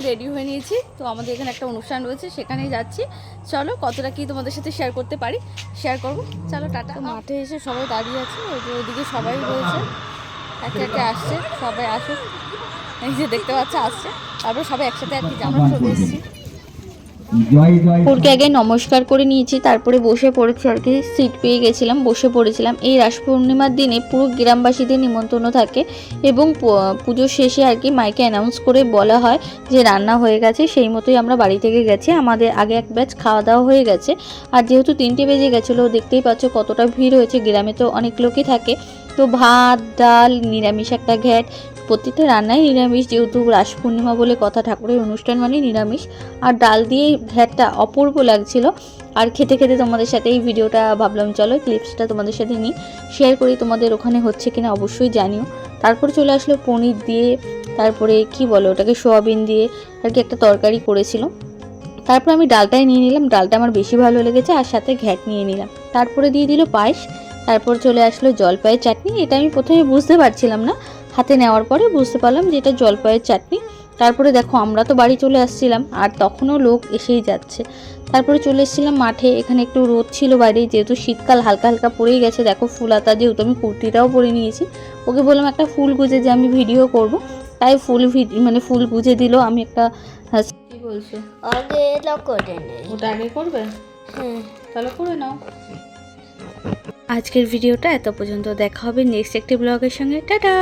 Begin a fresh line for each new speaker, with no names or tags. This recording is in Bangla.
রেডি হয়ে নিয়েছি, তো আমাদের এখানে একটা অনুষ্ঠান রয়েছে, সেখানেই যাচ্ছি। চলো কতটা কি তোমাদের সাথে শেয়ার করতে পারি শেয়ার করবো। চলো টাটা। মাঠে এসে সবাই দাঁড়িয়ে আছে, ওই যে ওইদিকে সবাই রয়েছে, একে একে আসছে, সবাই আসুক। এই যে দেখতে পাচ্ছে আসছে, তারপরে সবাই একসাথে আর কি আমরা চলে এসেছি।
ওরকে আগে নমস্কার করে নিয়েছি, তারপরে বসে পড়েছি আর কি, সিট পেয়ে গেছিলাম, বসে পড়েছিলাম। এই রাস পূর্ণিমার দিনে পুরো গ্রামবাসীদের নিমন্ত্রণ থাকে এবং পুজোর শেষে আর কি মাইকে অ্যানাউন্স করে বলা হয় যে রান্না হয়ে গেছে। সেই মতোই আমরা বাড়ি থেকে গেছি, আমাদের আগে এক ব্যাচ খাওয়া দাওয়া হয়ে গেছে। আর যেহেতু 3টে বেজে গেছিলো, দেখতেই পাচ্ছ কতটা ভিড় হয়েছে, গ্রামে তো অনেক লোকই থাকে। তো ভাত ডাল নিরামিষ একটা ঘ্যাট, প্রত্যেকটা রান্নাই নিরামিষ, যেহেতু রাস পূর্ণিমা বলে কথা, ঠাকুরের অনুষ্ঠান মানে নিরামিষ। আর ডাল দিয়ে ঘ্যাটটা অপূর্ব লাগছিল। আর খেতে খেতে তোমাদের সাথে এই ভিডিওটা ভাবলাম চলো ক্লিপসটা তোমাদের সাথে নিই, শেয়ার করি, তোমাদের ওখানে হচ্ছে কিনা অবশ্যই জানিও। তারপর চলে আসলো পনির দিয়ে, তারপরে কি বলো ওটাকে, সোয়াবিন দিয়ে আর কি একটা তরকারি করেছিল। তারপর আমি ডালটাই নিয়ে নিলাম, ডালটা আমার বেশি ভালো লেগেছে, আর সাথে ঘ্যাট নিয়ে নিলাম। তারপরে দিয়ে দিল পায়েস। তারপর চলে আসলো জলপাইয়ের চাটনি। এটা আমি প্রথমে বুঝতে পারছিলাম না, হাতে নেওয়ার পরে বুঝতে পারলাম যে এটা জলপাইয়ের চাটনি। তারপরে দেখো আমরা তো বাড়ি চলে আসছিলাম, আর তখনও লোক এসেই যাচ্ছে। তারপরে চলে এসেছিলাম মাঠে, এখানে একটু রোদ ছিল বাইরে, যেহেতু শীতকাল হালকা হালকা পড়েই গেছে। দেখো ফুলাতা, যেহেতু আমি কুর্তিটাও পরে নিয়েছি, ওকে বললাম একটা ফুল গুজে যে আমি ভিডিও করব, তাই মানে ফুল গুজে দিল। আমি একটা কি বলছো,
আগে এটা করে নেই।
ওটা আগে করবে?
হ্যাঁ,
তাহলে করে নাও। আজকের ভিডিওটা এত পর্যন্ত, দেখা হবে নেক্সট একটি ব্লগের সঙ্গে। টাটা।